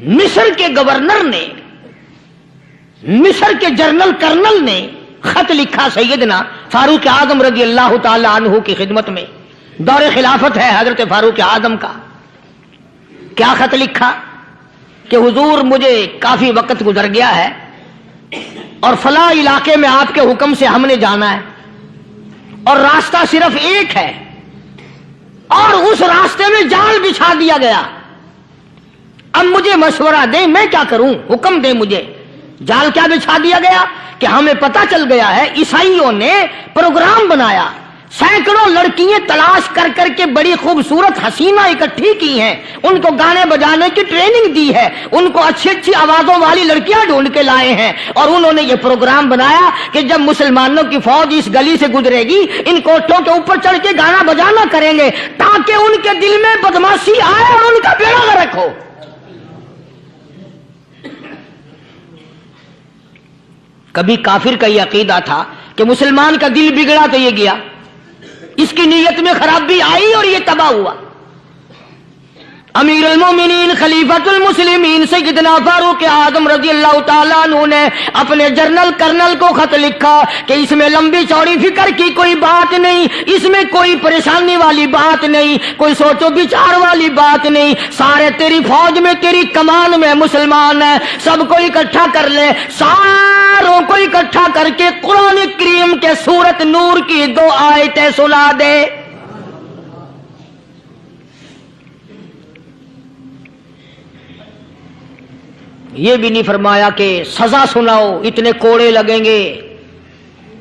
मिस्र के गवर्नर ने, मिस्र के जनरल कर्नल ने खत लिखा सैयदना फारूक आजम रजी अल्लाह ताला अन्हु की खिदमत में। दौरे खिलाफत है हजरत फारूक आजम का। क्या खत लिखा कि हुजूर मुझे काफी वक्त गुजर गया है और फला इलाके में आपके हुक्म से हमने जाना है और रास्ता सिर्फ एक है और उस रास्ते में जाल बिछा दिया गया। अब मुझे मशवरा दे, मैं क्या करूं, हुक्म दे मुझे। जाल क्या बिछा दिया गया कि हमें पता चल गया है ईसाइयों ने प्रोग्राम बनाया, सैकड़ों लड़कियां तलाश कर करके बड़ी खूबसूरत हसीना इकट्ठी की हैं, उनको गाने बजाने की ट्रेनिंग दी है, उनको अच्छी अच्छी आवाजों वाली लड़कियां ढूंढ के लाए हैं और उन्होंने ये प्रोग्राम बनाया कि जब मुसलमानों की फौज इस गली से गुजरेगी इन कोठों के ऊपर चढ़ के गाना बजाना करेंगे ताकि उनके दिल में बदमाशी आए और उनका बेड़ा गर्क हो। कभी काफिर का यह अकीदा था कि मुसलमान का दिल बिगड़ा तो ये गया, इसकी नीयत में खराबी आई और ये तबाह हुआ। अमीरुल मोमिनीन खलीफतुल मुस्लिमीन सैयदना फारूक आजम रजी अल्लाह ताला अन्हु ने अपने जनरल कर्नल को खत लिखा कि इसमें लंबी चौड़ी फिक्र की कोई बात नहीं, इसमें कोई परेशानी वाली बात नहीं, कोई सोचो विचार वाली बात नहीं। सारे तेरी फौज में तेरी कमान में मुसलमान है, सबको इकट्ठा कर ले, सारों को इकट्ठा करके कुरान करीम के सूरत नूर की 2 आयतें सुना दे। ये भी नहीं फरमाया कि सजा सुनाओ, इतने कोड़े लगेंगे,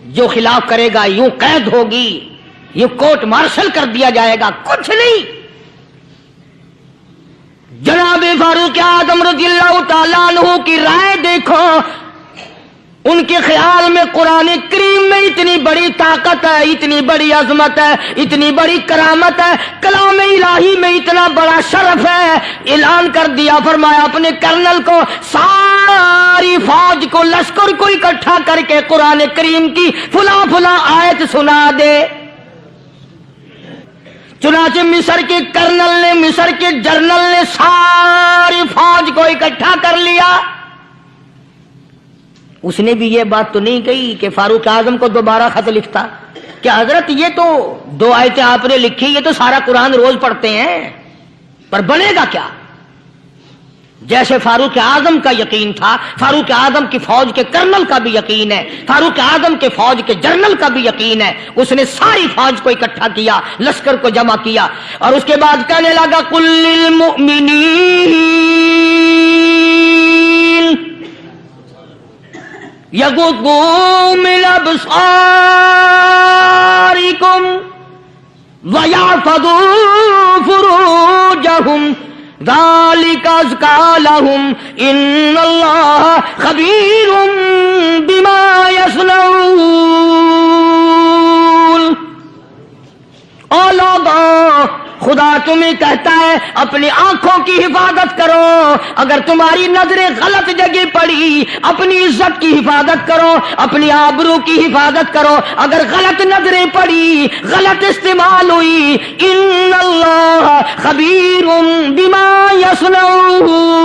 जो खिलाफ करेगा यूं कैद होगी, यूं कोर्ट मार्शल कर दिया जाएगा, कुछ नहीं। जनाब फारूक आजम रज़ियल्लाहु ताला अन्हु की राय देखो, उनके ख्याल में कुरान करीम में इतनी बड़ी ताकत है, इतनी बड़ी अजमत है, इतनी बड़ी करामत है, कलाम इलाही में इतना बड़ा शरफ है। ऐलान कर दिया, फरमाया अपने कर्नल को सारी फौज को, लश्कर को इकट्ठा करके कुरान करीम की फुला फुला आयत सुना दे। चुनाचे मिस्र के कर्नल ने, मिस्र के जनरल ने सारी फौज को इकट्ठा कर लिया। उसने भी ये बात तो नहीं कही कि फारूक आजम को दोबारा खत लिखता कि हजरत ये तो 2 आयतें आपने लिखी, ये तो सारा कुरान रोज पढ़ते हैं, पर बनेगा क्या। जैसे फारूक आजम का यकीन था, फारूक आजम की फौज के कर्नल का भी यकीन है, फारूक आजम के फौज के जनरल का भी यकीन है। उसने सारी फौज को इकट्ठा किया, लश्कर को जमा किया और उसके बाद कहने लगा कुल्लिल मुमिनीन यगुद्दू मिन अब्सारिकुम व यहफज़ू फुरूजहुम ज़ालिका अज़का लहुम इन्नल्लाह खबीरुम बिमा यस्नऊन। ओ लोगों, खुदा तुम्हें कहता है अपनी आंखों की हिफाजत करो, अगर तुम्हारी नजरें गलत जगह पड़ी अपनी इज्जत की हिफाजत करो, अपनी आबरू की हिफाजत करो। अगर गलत नजरें पड़ी, गलत इस्तेमाल हुई, इन्नल्लाह खबीरुम बिमा यस्नऊन।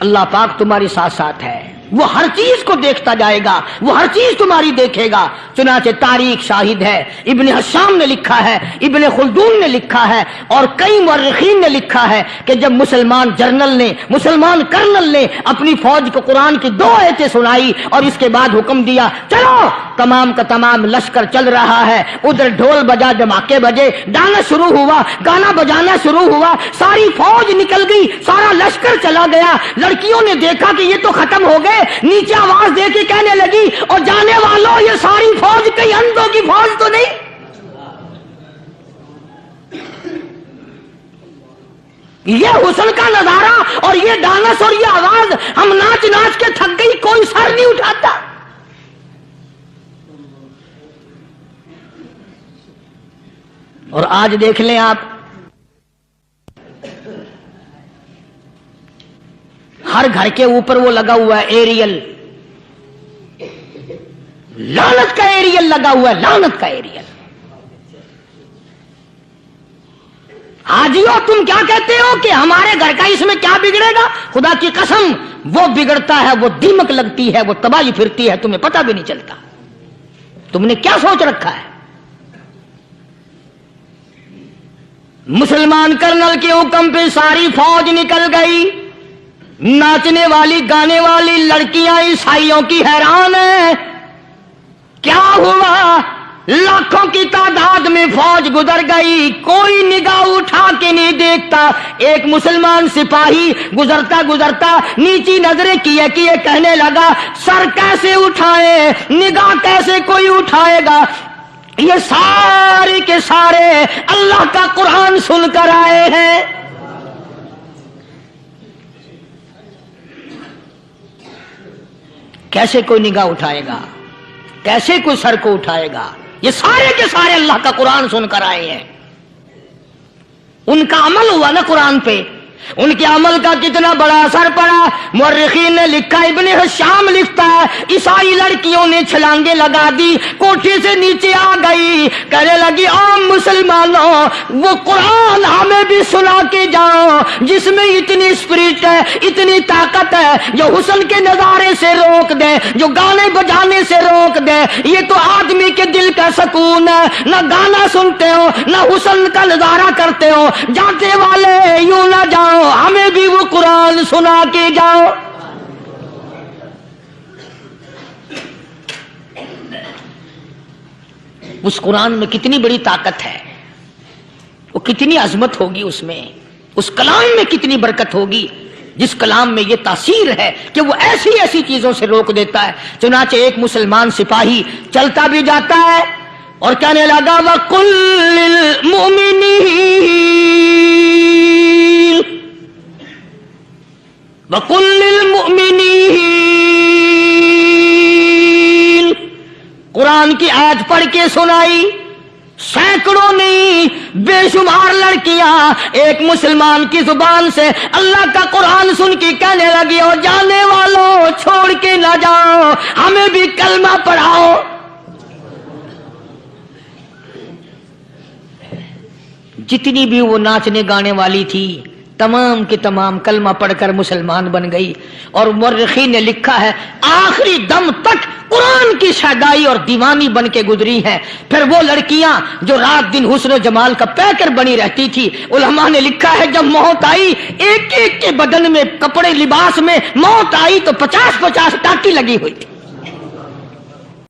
अल्लाह पाक तुम्हारे साथ साथ है, वो हर चीज को देखता जाएगा, वो हर चीज तुम्हारी देखेगा। चुनाचे तारीख शाहिद है, इब्न हशाम ने लिखा है, इब्न खुल्दून ने लिखा है और कई मुअर्रिखीन ने लिखा है कि जब मुसलमान जनरल ने, मुसलमान कर्नल ने अपनी फौज को कुरान की 2 आयतें सुनाई और इसके बाद हुक्म दिया चलो, तमाम का तमाम लश्कर चल रहा है। उधर ढोल बजा, धमाके बजे, गाना शुरू हुआ, गाना बजाना शुरू हुआ, सारी फौज निकल गई, सारा लश्कर चला गया। लड़कियों ने देखा कि ये तो खत्म हो गए, नीचे आवाज दे के कहने लगी और जाने वालों ये सारी फौज कई अंधों की फौज तो नहीं। ये हुस्न का नजारा और ये डांस और ये आवाज, हम नाच नाच के थक गई, कोई सर नहीं उठाता। और आज देख लें आप, हर घर के ऊपर वो लगा हुआ है एरियल, लानत का एरियल लगा हुआ है, लानत का एरियल। हाजियों तुम क्या कहते हो कि हमारे घर का इसमें क्या बिगड़ेगा? खुदा की कसम वो बिगड़ता है, वो दीमक लगती है, वो तबाही फिरती है, तुम्हें पता भी नहीं चलता। तुमने क्या सोच रखा है? मुसलमान कर्नल के हुक्म पे सारी फौज निकल गई। नाचने वाली गाने वाली लड़कियां ईसाइयों की हैरान है। क्या हुआ? लाखों की तादाद में फौज गुजर गई, कोई निगाह उठा के नहीं देखता। एक मुसलमान सिपाही गुजरता गुजरता नीची नजरें किए किए कहने लगा, सर कैसे उठाए, निगाह कैसे कोई उठाएगा? ये सारे के सारे अल्लाह का कुरान सुनकर आए हैं। कैसे कोई निगाह उठाएगा, कैसे कोई सर को उठाएगा? ये सारे के सारे अल्लाह का कुरान सुनकर आए हैं। उनका अमल हुआ ना कुरान पे, उनके अमल का कितना बड़ा असर पड़ा। मुर्रिखीन ने लिखा, इब्न हिशाम लिखता है, ईसाई लड़कियों ने छलांगे लगा दी, कोठी से नीचे आ गई, कहने लगी ओ मुसलमानों, वो कुरान हमें भी सुना के जाओ जिसमें इतनी स्पिरिट है, इतनी ताकत है, जो हुस्न के नजारे से रोक दे, जो गाने बजाने से रोक दे। ये तो आदमी के दिल का सुकून है। न गाना सुनते हो, न हुस्न का नजारा करते हो। जाते वाले यूं ना जाओ, हमें भी वो कुरान सुना के जाओ। उस कुरान में कितनी बड़ी ताकत है, वो कितनी अजमत होगी उसमें, उस कलाम में कितनी बरकत होगी, जिस कलाम में ये तासीर है कि वो ऐसी ऐसी चीजों से रोक देता है। चुनाचे एक मुसलमान सिपाही चलता भी जाता है और कहने लगा, वकुल्लिल मुमिनीन, कुरान की आयत पढ़ के सुनाई। सैकड़ों नहीं बेशुमार लड़कियां एक मुसलमान की जुबान से अल्लाह का कुरान सुन के कहने लगी, और जाने वालों छोड़ के ना जाओ, हमें भी कलमा पढ़ाओ। जितनी भी वो नाचने गाने वाली थी तमाम की तमाम कलमा पढ़कर मुसलमान बन गई। और मुर्रिखीन ने लिखा है, आखिरी दम तक कुरान की शदाई और दीवानी बन के गुजरी है। फिर वो लड़कियां जो रात दिन हुस्न जमाल का पैकर बनी रहती थी, उलमा ने लिखा है जब मौत आई, एक एक के बदन में कपड़े लिबास में मौत आई तो 50-50 टाटी लगी हुई थी।